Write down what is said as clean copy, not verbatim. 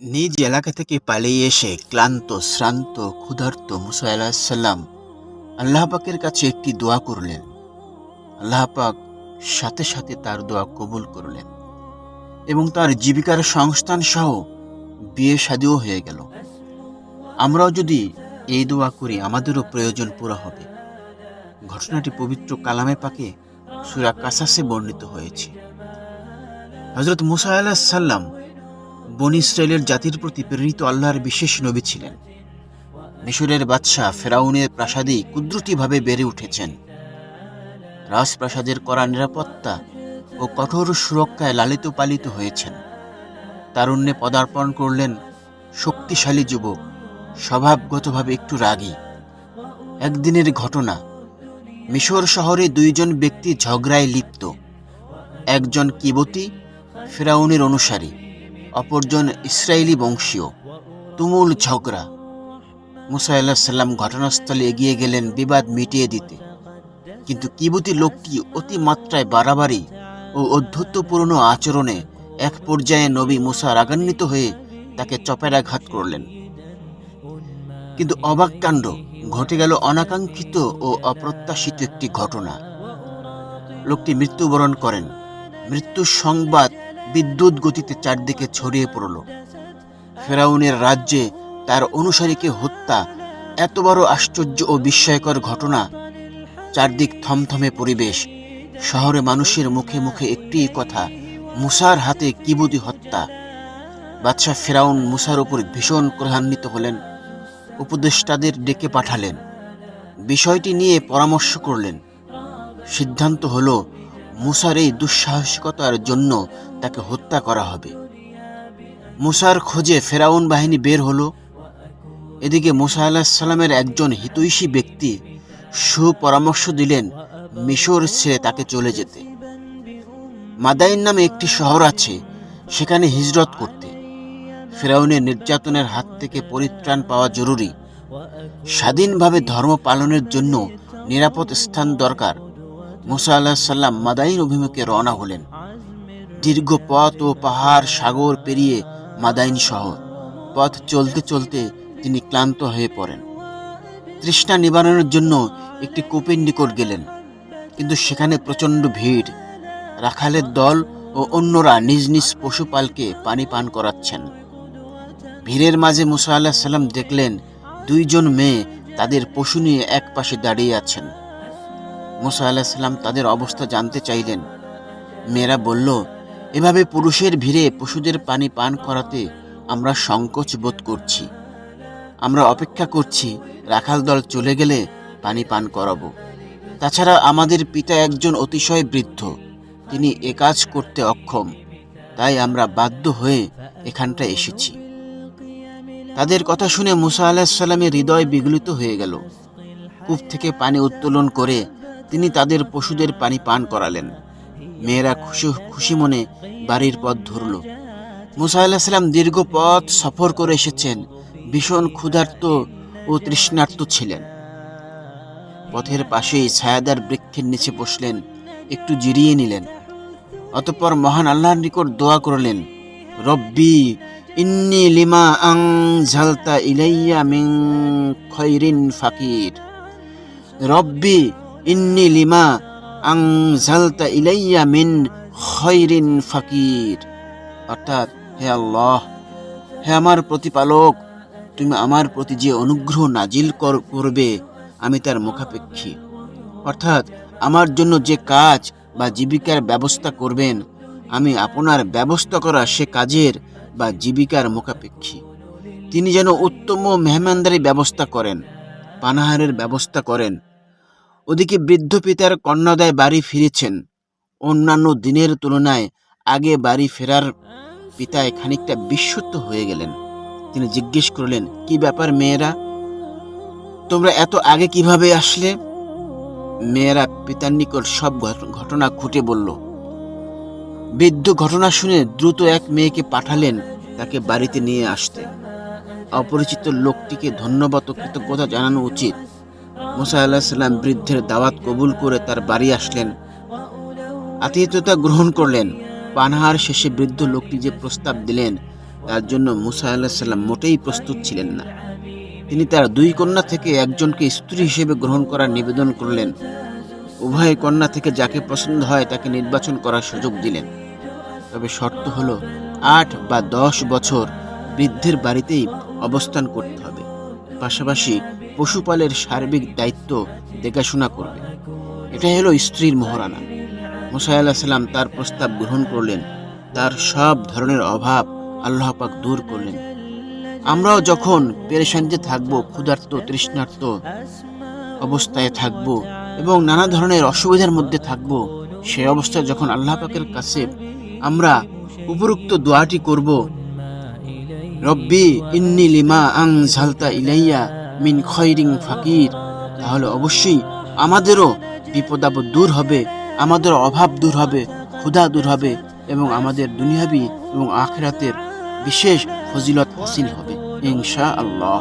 নিজ এলাকা থেকে পালিয়ে এসে ক্লান্ত, শ্রান্ত, ক্ষুধার্ত মুসা আলাইহিসসালাম আল্লাহ পাকের কাছে একটি দোয়া করলেন। আল্লাহ পাক সাথে সাথে তার দোয়া কবুল করলেন এবং তার জীবিকার সংস্থান সহ বিয়ে শাদীও হয়ে গেল। আমরাও যদি এই দোয়া করি আমাদেরও প্রয়োজন পুরো হবে। ঘটনাটি পবিত্র কালামে পাকে সূরা কাসাসে বর্ণিত হয়েছে। হযরত মুসা আলাইহিসসালাম বনী ইসরাইলের জাতির প্রতি প্রেরিত আল্লাহর বিশেষ নবী ছিলেন। মিশরের বাদশাহ ফেরাউনের প্রাসাদেই কুদরতিভাবে বেড়ে উঠেছেন। রাজপ্রাসাদের কড়া নিরাপত্তা ও কঠোর সুরক্ষায় লালিত পালিত হয়েছেন। তারুণ্যে পদার্পণ করলেন শক্তিশালী যুবক, স্বভাবগতভাবে একটু রাগী। একদিনের ঘটনা, মিশর শহরে দুইজন ব্যক্তি ঝগড়ায় লিপ্ত। একজন কিবতী ফেরাউনের অনুসারী, অপরজন ইসরায়েলি বংশীয়। তুমুল ঝগড়া। মুসা আলাইহিসসালাম ঘটনাস্থলে এগিয়ে গেলেন বিবাদ মিটিয়ে দিতে, কিন্তু কিবতী লোকটি অতিমাত্রায় বাড়াবাড়ি ও অধ্যত্বপূর্ণ আচরণে এক পর্যায়ে নবী মুসা রাগান্বিত হয়ে তাকে চপেটাঘাত করলেন। কিন্তু অবাক কাণ্ড ঘটে গেল, অনাকাঙ্ক্ষিত ও অপ্রত্যাশিত একটি ঘটনা। লোকটি মৃত্যুবরণ করেন। মৃত্যুর সংবাদ বিদ্যুৎ গতিতে চারদিকে ছড়িয়ে পড়ল। ফেরাউনের রাজ্যে তার অনুসারীকে হত্যা, এত বড় আশ্চর্য ও বিস্ময়কর ঘটনা। চারদিক থমথমে পরিবেশ। শহরে মানুষের মুখে মুখে একটি কথা, মুসার হাতে কিবতী হত্যা। বাদশাহ ফেরাউন মুসার উপর ভীষণ ক্রোধান্বিত হলেন। উপদেষ্টাদের ডেকে পাঠালেন। বিষয়টি নিয়ে পরামর্শ করলেন। সিদ্ধান্ত হলো মুসার এই দুঃসাহসিকতার জন্য তাকে হত্যা করা হবে। মুসার খোঁজে ফেরাউন বাহিনী বের হলো। এদিকে মুসা আলাইহিসসালামের একজন হিতৈষী ব্যক্তি সুপরামর্শ দিলেন মিশর ছেড়ে তাকে চলে যেতে। মাদাইন নামে একটি শহর আছে, সেখানে হিজরত করতে। ফেরাউনের নির্যাতনের হাত থেকে পরিত্রাণ পাওয়া জরুরি। স্বাধীনভাবে ধর্ম পালনের জন্য নিরাপদ স্থান দরকার। মুসা আলাইহিসসালাম মাদাইন অভিমুখে রওনা হলেন। দীর্ঘ পথ ও পাহাড় সাগর পেরিয়ে মাদাইন শহর। পথ চলতে চলতে তিনি ক্লান্ত হয়ে পড়েন। তৃষ্ণা নিবারণের জন্য একটি কূপের নিকট গেলেন, কিন্তু সেখানে প্রচণ্ড ভিড়। রাখালের দল ও অন্যরা নিজ নিজ পশুপালকে পানি পান করাচ্ছেন। ভিড়ের মাঝে মুসা আলাইহিসসালাম দেখলেন দুইজন মেয়ে তাদের পশু নিয়ে এক পাশে দাঁড়িয়ে আছেন। মুসা আলাইহিসসালাম তাদের অবস্থা জানতে চাইলেন। মেয়েরা বলল, এভাবে পুরুষের ভিড়ে পশুদের পানি পান করাতে আমরা সংকোচ বোধ করছি। আমরা অপেক্ষা করছি রাখাল দল চলে গেলে পানি পান করাবো। তাছাড়া আমাদের পিতা একজন অতিশয় বৃদ্ধ, তিনি এ কাজ করতে অক্ষম, তাই আমরা বাধ্য হয়ে এখানটায় এসেছি। তাদের কথা শুনে মুসা আলাইহিসসালামের হৃদয় বিগলিত হয়ে গেল। কূপ থেকে পানি উত্তোলন করে তিনি তাদের পশুদের পানি পান করালেন। মেয়েরা খুশি মনে বাড়ির পথ ধরল। মুসা আলাইহিসসালাম দীর্ঘ পথ সফর করে এসেছেন, ভীষণ ক্ষুধার্ত ও তৃষ্ণার্ত ছিলেন। পথের পাশেই ছায়াদার বৃক্ষের নিচে বসলেন, একটু জিরিয়ে নিলেন। অতঃপর মহান আল্লাহর নিকট দোয়া করলেন, রব্বি ইন্নী লিমা আনজালতা ইলাইয়া মিন খায়রিন ফাকির। রব্বি ইন্নী লিমা আনজালতা ইলাইয়া মিন খায়রিন ফাকির। অর্থাৎ, হে আল্লাহ, হে আমার প্রতিপালক, তুমি আমার প্রতি যে অনুগ্রহ নাজিল করবে আমি তার মুখাপেক্ষী। অর্থাৎ, আমার জন্য যে কাজ বা জীবিকার ব্যবস্থা করবেন, আমি আপনার ব্যবস্থা করা সে কাজের বা জীবিকার মুখাপেক্ষী। তিনি যেন উত্তম মেহমানদারি ব্যবস্থা করেন, পানাহারের ব্যবস্থা করেন। ওদিকে বৃদ্ধ পিতার কন্যাদায় বাড়ি ফিরেছেন। অন্যান্য দিনের তুলনায় আগে বাড়ি ফেরার পিতায় খানিকটা বিস্মিত হয়ে গেলেন। তিনি জিজ্ঞেস করলেন, কি ব্যাপার মেয়েরা, তোমরা এত আগে কিভাবে আসলে? মেয়েরা পিতার নিকট সব ঘটনা খুঁটে বলল। বৃদ্ধ ঘটনা শুনে দ্রুত এক মেয়েকে পাঠালেন তাকে বাড়িতে নিয়ে আসতে। অপরিচিত লোকটিকে ধন্যবাদ ও কৃতজ্ঞতা জানানো উচিত। মুসা আলাইহিসসালাম বৃদ্ধের দাওয়াত কবুল করে তার বাড়ি আসলেন, আতিথেয়তা গ্রহণ করলেন। পানাহার শেষে বৃদ্ধ লোকটি যে প্রস্তাব দিলেন তার জন্য মুসা আলাইহিস সালাম মোটেই প্রস্তুত ছিলেন না। তিনি তার 2 কন্যা থেকে একজনকে স্ত্রী হিসেবে গ্রহণ করার নিবেদন করলেন। উভয় কন্যা থেকে যাকে পছন্দ হয় তাকে নির্বাচন করার সুযোগ দিলেন। তবে শর্ত হলো 8 বা 10 বছর বৃদ্ধের বাড়িতেই অবস্থান করতে হবে। পাশাপাশি পশুপালের সার্বিক দায়িত্ব দেখাশোনা করবে। এটাই হলো স্ত্রীর মোহরানা। মুসা আলাইহিস সালাম তার প্রস্তাব গ্রহণ করলেন। তার সব ধরনের অভাব আল্লাহ পাক দূর করলেন। আমরাও যখন পেরেশানিতে থাকবো, ক্ষুধার্ত তৃষ্ণার্ত অবস্থায় থাকবো এবং নানা ধরনের অসুবিধার মধ্যে থাকবো, সেই অবস্থায় যখন আল্লাহ পাকের কাছে আমরা উপরোক্ত দোয়াটি করব, রব্বি ইন্নি লিমা আনজালতা ইলাইয়া মিন খৈরিন ফাকির, তাহলে অবশ্যই আমাদেরও বিপদ আপদ দূর হবে, আমাদের অভাব দূর হবে, ক্ষুধা দূর হবে এবং আমাদের দুনিয়াবি এবং আখিরাতের বিশেষ ফজিলত হাসিল হবে ইনশাআল্লাহ।